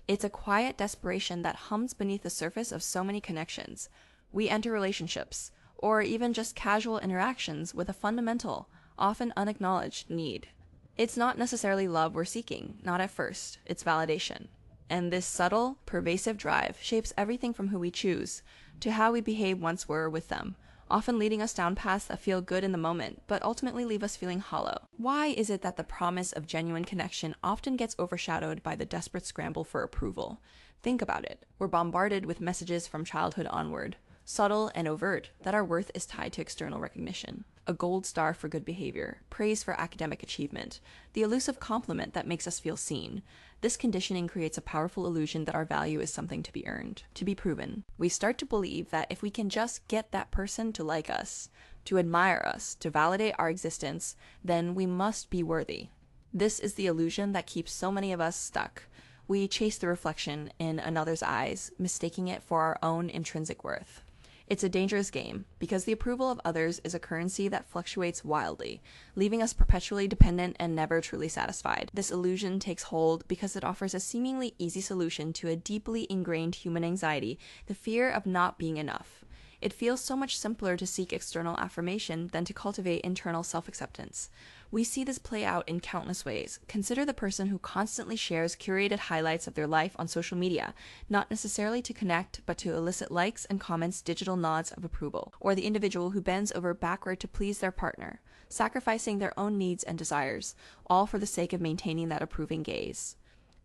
It's a quiet desperation that hums beneath the surface of so many connections. We enter relationships, or even just casual interactions, with a fundamental, often unacknowledged need. It's not necessarily love we're seeking, not at first, it's validation. And this subtle, pervasive drive shapes everything from who we choose to how we behave once we're with them, often leading us down paths that feel good in the moment, but ultimately leave us feeling hollow. Why is it that the promise of genuine connection often gets overshadowed by the desperate scramble for approval? Think about it. We're bombarded with messages from childhood onward, subtle and overt, that our worth is tied to external recognition. A gold star for good behavior, praise for academic achievement, the elusive compliment that makes us feel seen. This conditioning creates a powerful illusion that our value is something to be earned, to be proven. We start to believe that if we can just get that person to like us, to admire us, to validate our existence, then we must be worthy. This is the illusion that keeps so many of us stuck. We chase the reflection in another's eyes, mistaking it for our own intrinsic worth. It's a dangerous game, because the approval of others is a currency that fluctuates wildly, leaving us perpetually dependent and never truly satisfied. This illusion takes hold because it offers a seemingly easy solution to a deeply ingrained human anxiety, the fear of not being enough. It feels so much simpler to seek external affirmation than to cultivate internal self-acceptance. We see this play out in countless ways. Consider the person who constantly shares curated highlights of their life on social media, not necessarily to connect, but to elicit likes and comments, digital nods of approval. Or the individual who bends over backward to please their partner, sacrificing their own needs and desires, all for the sake of maintaining that approving gaze.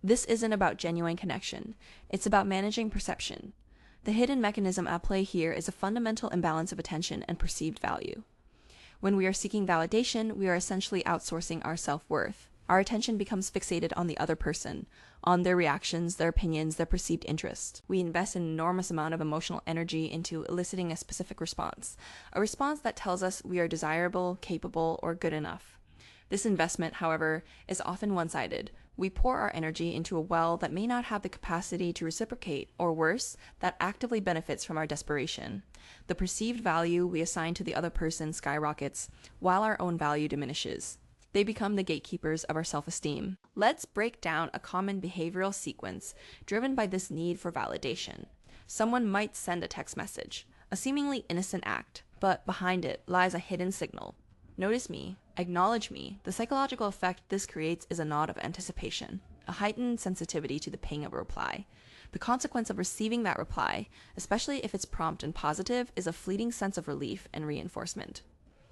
This isn't about genuine connection. It's about managing perception. The hidden mechanism at play here is a fundamental imbalance of attention and perceived value. When we are seeking validation, we are essentially outsourcing our self-worth. Our attention becomes fixated on the other person, on their reactions, their opinions, their perceived interests. We invest an enormous amount of emotional energy into eliciting a specific response, a response that tells us we are desirable, capable, or good enough. This investment, however, is often one-sided. We pour our energy into a well that may not have the capacity to reciprocate, or worse, that actively benefits from our desperation. The perceived value we assign to the other person skyrockets, while our own value diminishes. They become the gatekeepers of our self-esteem. Let's break down a common behavioral sequence driven by this need for validation. Someone might send a text message, a seemingly innocent act, but behind it lies a hidden signal. Notice me, acknowledge me. The psychological effect this creates is a nod of anticipation, a heightened sensitivity to the ping of a reply. The consequence of receiving that reply, especially if it's prompt and positive, is a fleeting sense of relief and reinforcement.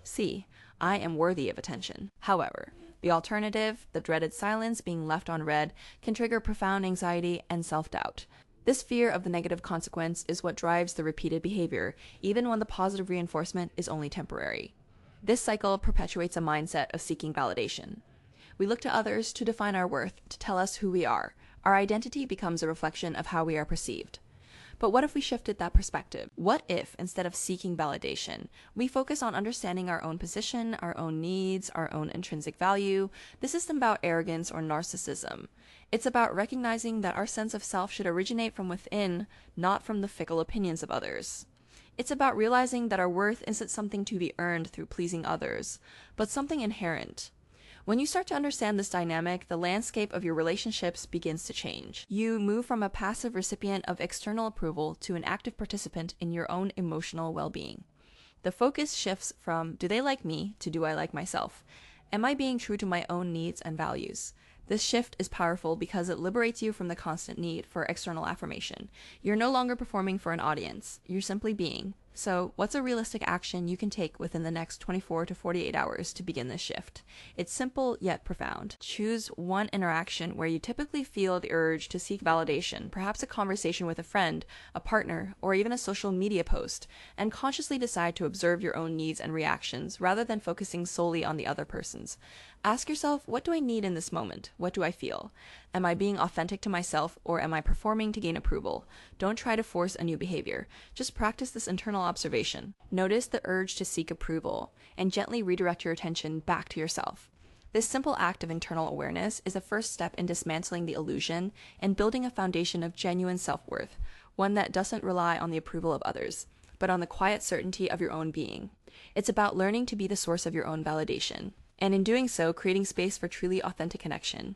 See, I am worthy of attention. However, the alternative, the dreaded silence being left unread, can trigger profound anxiety and self-doubt. This fear of the negative consequence is what drives the repeated behavior, even when the positive reinforcement is only temporary. This cycle perpetuates a mindset of seeking validation. We look to others to define our worth, to tell us who we are. Our identity becomes a reflection of how we are perceived. But what if we shifted that perspective? What if, instead of seeking validation, we focus on understanding our own position, our own needs, our own intrinsic value? This isn't about arrogance or narcissism. It's about recognizing that our sense of self should originate from within, not from the fickle opinions of others. It's about realizing that our worth isn't something to be earned through pleasing others, but something inherent. When you start to understand this dynamic, the landscape of your relationships begins to change. You move from a passive recipient of external approval to an active participant in your own emotional well-being. The focus shifts from "do they like me" to "do I like myself?" Am I being true to my own needs and values? This shift is powerful because it liberates you from the constant need for external affirmation. You're no longer performing for an audience. You're simply being. So, what's a realistic action you can take within the next 24 to 48 hours to begin this shift? It's simple yet profound. Choose one interaction where you typically feel the urge to seek validation, perhaps a conversation with a friend, a partner, or even a social media post, and consciously decide to observe your own needs and reactions rather than focusing solely on the other person's. Ask yourself, what do I need in this moment? What do I feel? Am I being authentic to myself, or am I performing to gain approval? Don't try to force a new behavior. Just practice this internal observation. Notice the urge to seek approval, and gently redirect your attention back to yourself. This simple act of internal awareness is a first step in dismantling the illusion and building a foundation of genuine self-worth, one that doesn't rely on the approval of others, but on the quiet certainty of your own being. It's about learning to be the source of your own validation, and in doing so, creating space for truly authentic connection.